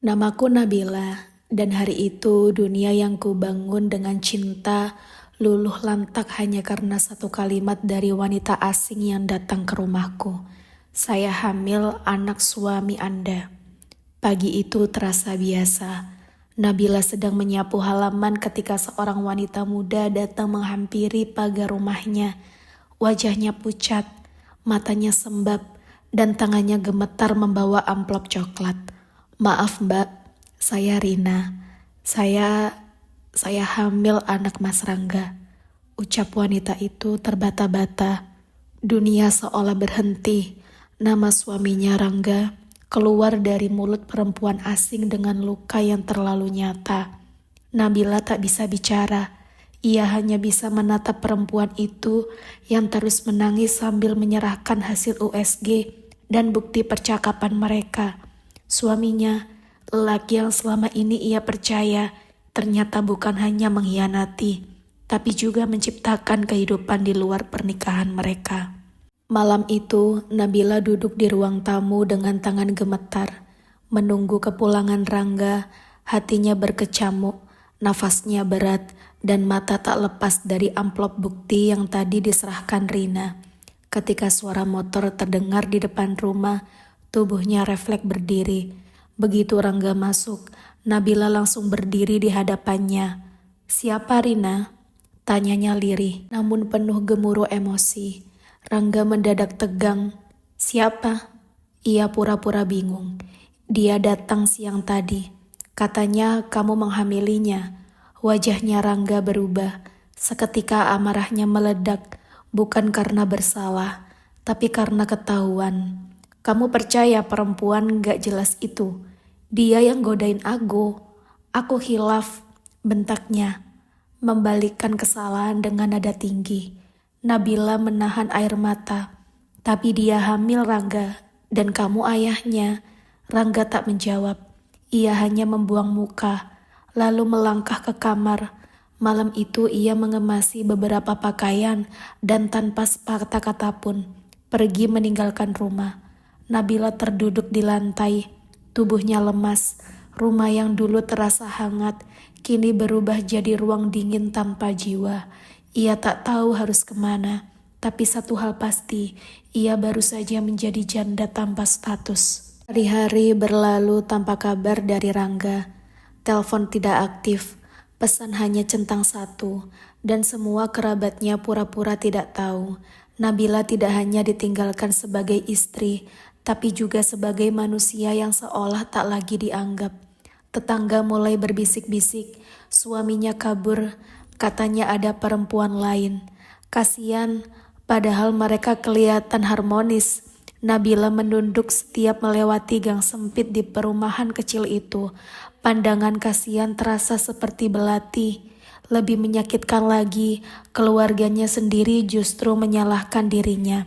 Namaku Nabila, dan hari itu dunia yang kubangun dengan cinta luluh lantak hanya karena satu kalimat dari wanita asing yang datang ke rumahku. Saya hamil anak suami Anda. Pagi itu terasa biasa. Nabila sedang menyapu halaman ketika seorang wanita muda datang menghampiri pagar rumahnya. Wajahnya pucat, matanya sembab, dan tangannya gemetar membawa amplop coklat. Maaf Mbak, saya Rina. Saya saya hamil anak Mas Rangga. Ucap wanita itu terbata-bata. Dunia seolah berhenti. Nama suaminya Rangga keluar dari mulut perempuan asing dengan luka yang terlalu nyata. Nabila tak bisa bicara. Ia hanya bisa menatap perempuan itu yang terus menangis sambil menyerahkan hasil USG dan bukti percakapan mereka. Suaminya, lelaki yang selama ini ia percaya, ternyata bukan hanya mengkhianati, tapi juga menciptakan kehidupan di luar pernikahan mereka. Malam itu, Nabila duduk di ruang tamu dengan tangan gemetar, menunggu kepulangan Rangga. Hatinya berkecamuk, nafasnya berat, dan mata tak lepas dari amplop bukti yang tadi diserahkan Rina. Ketika suara motor terdengar di depan rumah, tubuhnya refleks berdiri. Begitu Rangga masuk, Nabila langsung berdiri di hadapannya. "Siapa Rina?" tanyanya lirih, namun penuh gemuruh emosi. Rangga mendadak tegang. "Siapa?" Ia pura-pura bingung. "Dia datang siang tadi. Katanya kamu menghamilinya." Wajahnya Rangga berubah. Seketika amarahnya meledak, bukan karena bersalah, tapi karena ketahuan. "Kamu percaya perempuan gak jelas itu? Dia yang godain aku hilaf," bentaknya, membalikkan kesalahan dengan nada tinggi. Nabila menahan air mata. "Tapi dia hamil Rangga, dan kamu ayahnya." Rangga tak menjawab. Ia hanya membuang muka, lalu melangkah ke kamar. Malam itu ia mengemasi beberapa pakaian dan tanpa sepatah kata pun pergi meninggalkan rumah. Nabila terduduk di lantai, tubuhnya lemas. Rumah yang dulu terasa hangat, kini berubah jadi ruang dingin tanpa jiwa. Ia tak tahu harus kemana, tapi satu hal pasti, ia baru saja menjadi janda tanpa status. Hari-hari berlalu tanpa kabar dari Rangga. Telepon tidak aktif, pesan hanya centang satu, dan semua kerabatnya pura-pura tidak tahu. Nabila tidak hanya ditinggalkan sebagai istri, tapi juga sebagai manusia yang seolah tak lagi dianggap. Tetangga mulai berbisik-bisik, suaminya kabur, katanya ada perempuan lain. Kasian, padahal mereka kelihatan harmonis. Nabila menunduk setiap melewati gang sempit di perumahan kecil itu. Pandangan kasihan terasa seperti belati. Lebih menyakitkan lagi, keluarganya sendiri justru menyalahkan dirinya.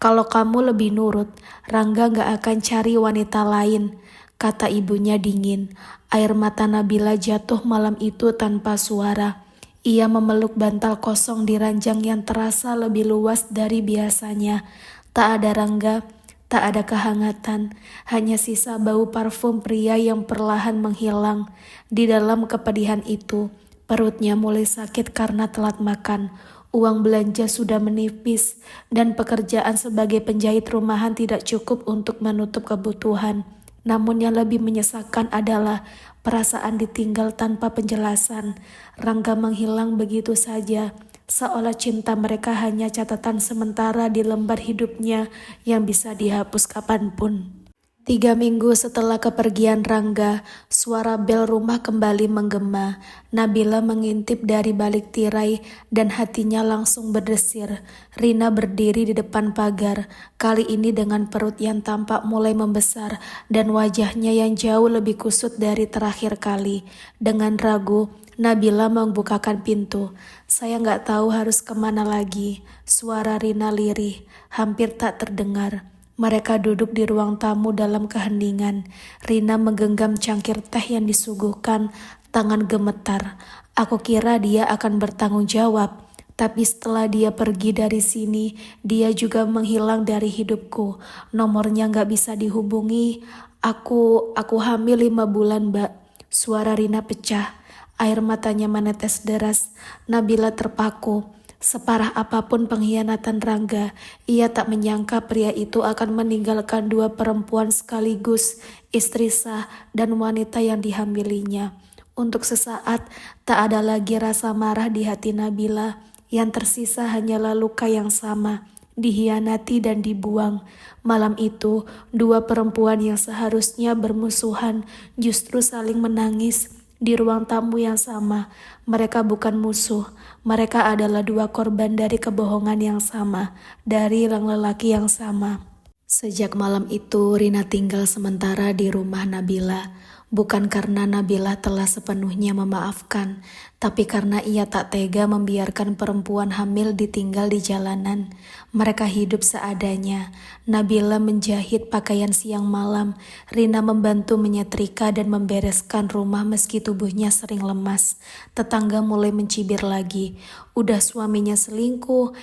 "Kalau kamu lebih nurut, Rangga gak akan cari wanita lain," kata ibunya dingin. Air mata Nabila jatuh malam itu tanpa suara. Ia memeluk bantal kosong di ranjang yang terasa lebih luas dari biasanya. Tak ada Rangga, tak ada kehangatan, hanya sisa bau parfum pria yang perlahan menghilang. Di dalam kepedihan itu, perutnya mulai sakit karena telat makan. Uang belanja sudah menipis, dan pekerjaan sebagai penjahit rumahan tidak cukup untuk menutup kebutuhan. Namun yang lebih menyesalkan adalah perasaan ditinggal tanpa penjelasan. Rangga menghilang begitu saja, seolah cinta mereka hanya catatan sementara di lembar hidupnya yang bisa dihapus kapanpun. 3 minggu setelah kepergian Rangga, suara bel rumah kembali menggema. Nabila mengintip dari balik tirai dan hatinya langsung berdesir. Rina berdiri di depan pagar, kali ini dengan perut yang tampak mulai membesar dan wajahnya yang jauh lebih kusut dari terakhir kali. Dengan ragu, Nabila membukakan pintu. "Saya nggak tahu harus kemana lagi." Suara Rina lirih, hampir tak terdengar. Mereka duduk di ruang tamu dalam keheningan. Rina menggenggam cangkir teh yang disuguhkan, tangan gemetar. "Aku kira dia akan bertanggung jawab, tapi setelah dia pergi dari sini, dia juga menghilang dari hidupku. Nomornya gak bisa dihubungi. Aku hamil 5 bulan, Mbak. Suara Rina pecah. Air matanya menetes deras. Nabila terpaku. Separah apapun pengkhianatan Rangga, ia tak menyangka pria itu akan meninggalkan 2 perempuan sekaligus, istri sah dan wanita yang dihamilinya. Untuk sesaat, tak ada lagi rasa marah di hati Nabila. Yang tersisa hanyalah luka yang sama, dikhianati dan dibuang. Malam itu, 2 perempuan yang seharusnya bermusuhan justru saling menangis di ruang tamu yang sama. Mereka bukan musuh, mereka adalah 2 korban dari kebohongan yang sama, dari lelaki yang sama. Sejak malam itu, Rina tinggal sementara di rumah Nabila. Bukan karena Nabila telah sepenuhnya memaafkan, tapi karena ia tak tega membiarkan perempuan hamil ditinggal di jalanan. Mereka hidup seadanya. Nabila menjahit pakaian siang malam. Rina membantu menyetrika dan membereskan rumah meski tubuhnya sering lemas. Tetangga mulai mencibir lagi. Udah suaminya selingkuh,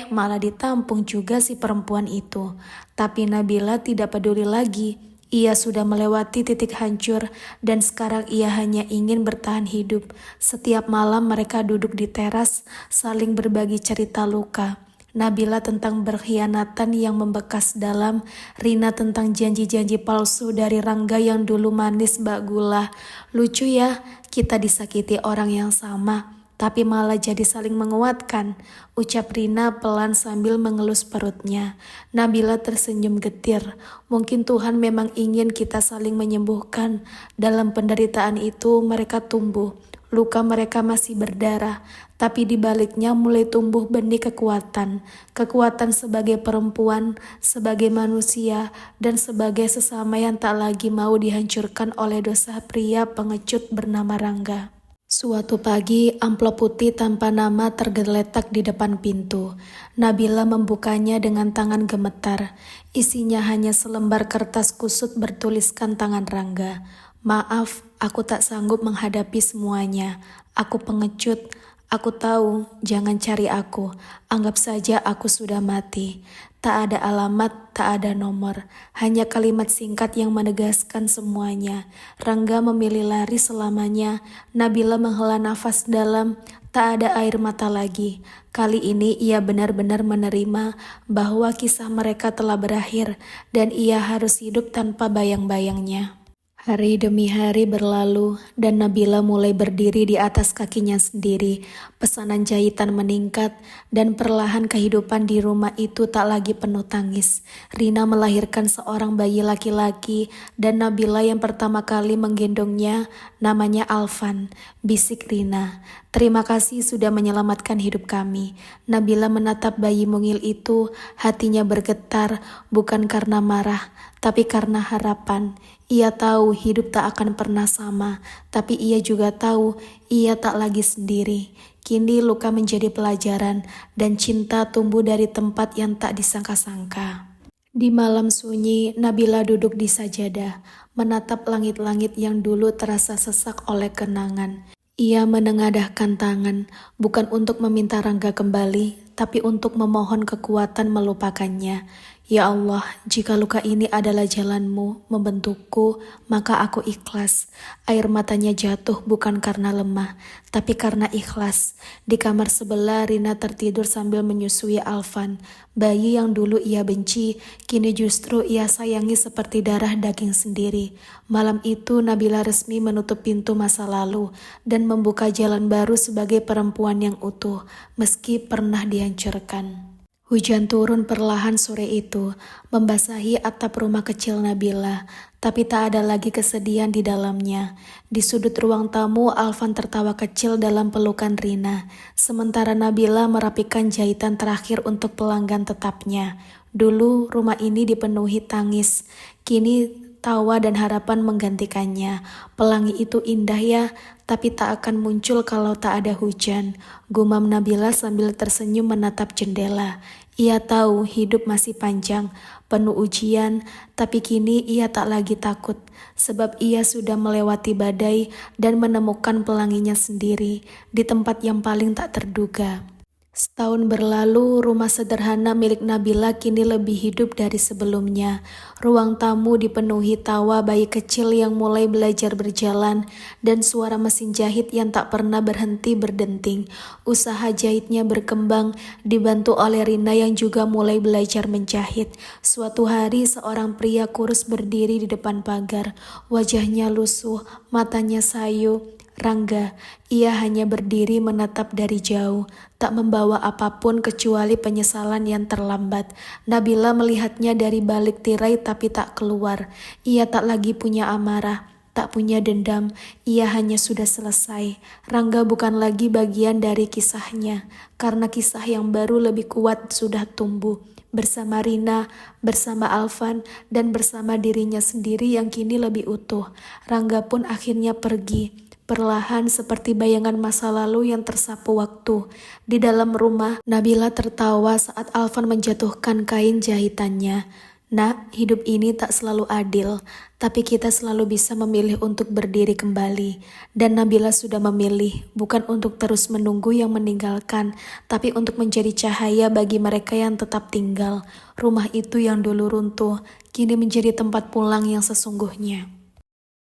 malah ditampung juga si perempuan itu. Tapi Nabila tidak peduli lagi. Ia sudah melewati titik hancur dan sekarang ia hanya ingin bertahan hidup. Setiap malam mereka duduk di teras, saling berbagi cerita luka. Nabila tentang berkhianatan yang membekas dalam, Rina tentang janji-janji palsu dari Rangga yang dulu manis bak gula. Lucu ya, kita disakiti orang yang sama, tapi malah jadi saling menguatkan, ucap Rina pelan sambil mengelus perutnya. Nabila tersenyum getir. Mungkin Tuhan memang ingin kita saling menyembuhkan. Dalam penderitaan itu mereka tumbuh. Luka mereka masih berdarah, tapi di baliknya mulai tumbuh benih kekuatan. Kekuatan sebagai perempuan, sebagai manusia, dan sebagai sesama yang tak lagi mau dihancurkan oleh dosa pria pengecut bernama Rangga. Suatu pagi, amplop putih tanpa nama tergeletak di depan pintu. Nabila membukanya dengan tangan gemetar. Isinya hanya selembar kertas kusut bertuliskan tangan Rangga. Maaf, aku tak sanggup menghadapi semuanya. Aku pengecut. Aku tahu, jangan cari aku. Anggap saja aku sudah mati. Tak ada alamat, tak ada nomor. Hanya kalimat singkat yang menegaskan semuanya. Rangga memilih lari selamanya. Nabila menghela nafas dalam. Tak ada air mata lagi. Kali ini ia benar-benar menerima bahwa kisah mereka telah berakhir dan ia harus hidup tanpa bayang-bayangnya. Hari demi hari berlalu dan Nabila mulai berdiri di atas kakinya sendiri. Pesanan jahitan meningkat dan perlahan kehidupan di rumah itu tak lagi penuh tangis. Rina melahirkan seorang bayi laki-laki dan Nabila yang pertama kali menggendongnya namanya Alvan. Bisik Rina, terima kasih sudah menyelamatkan hidup kami. Nabila menatap bayi mungil itu, hatinya bergetar bukan karena marah, tapi karena harapan. Ia tahu hidup tak akan pernah sama, tapi ia juga tahu ia tak lagi sendiri. Kini luka menjadi pelajaran dan cinta tumbuh dari tempat yang tak disangka-sangka. Di malam sunyi, Nabila duduk di sajadah, menatap langit-langit yang dulu terasa sesak oleh kenangan. Ia menengadahkan tangan, bukan untuk meminta Rangga kembali, tapi untuk memohon kekuatan melupakannya. Ya Allah, jika luka ini adalah jalan-Mu membentukku, maka aku ikhlas. Air matanya jatuh bukan karena lemah, tapi karena ikhlas. Di kamar sebelah, Rina tertidur sambil menyusui Alvan. Bayi yang dulu ia benci, kini justru ia sayangi seperti darah daging sendiri. Malam itu, Nabila resmi menutup pintu masa lalu dan membuka jalan baru sebagai perempuan yang utuh, meski pernah dihancurkan. Hujan turun perlahan sore itu, membasahi atap rumah kecil Nabila, tapi tak ada lagi kesedihan di dalamnya. Di sudut ruang tamu, Alvan tertawa kecil dalam pelukan Rina, sementara Nabila merapikan jahitan terakhir untuk pelanggan tetapnya. Dulu rumah ini dipenuhi tangis, kini tawa dan harapan menggantikannya. Pelangi itu indah ya, tapi tak akan muncul kalau tak ada hujan. Gumam Nabila sambil tersenyum menatap jendela. Ia tahu hidup masih panjang, penuh ujian, tapi kini ia tak lagi takut, sebab ia sudah melewati badai dan menemukan pelanginya sendiri di tempat yang paling tak terduga. Setahun berlalu, rumah sederhana milik Nabila kini lebih hidup dari sebelumnya. Ruang tamu dipenuhi tawa bayi kecil yang mulai belajar berjalan dan suara mesin jahit yang tak pernah berhenti berdenting. Usaha jahitnya berkembang, dibantu oleh Rina yang juga mulai belajar menjahit. Suatu hari, seorang pria kurus berdiri di depan pagar. Wajahnya lusuh, matanya sayu. Rangga, ia hanya berdiri menatap dari jauh, tak membawa apapun kecuali penyesalan yang terlambat. Nabila melihatnya dari balik tirai tapi tak keluar. Ia tak lagi punya amarah, tak punya dendam, ia hanya sudah selesai. Rangga bukan lagi bagian dari kisahnya, karena kisah yang baru lebih kuat sudah tumbuh. Bersama Rina, bersama Alvan, dan bersama dirinya sendiri yang kini lebih utuh. Rangga pun akhirnya pergi. Perlahan seperti bayangan masa lalu yang tersapu waktu. Di dalam rumah, Nabila tertawa saat Alvan menjatuhkan kain jahitannya. Nak, hidup ini tak selalu adil, tapi kita selalu bisa memilih untuk berdiri kembali. Dan Nabila sudah memilih, bukan untuk terus menunggu yang meninggalkan, tapi untuk menjadi cahaya bagi mereka yang tetap tinggal. Rumah itu yang dulu runtuh, kini menjadi tempat pulang yang sesungguhnya.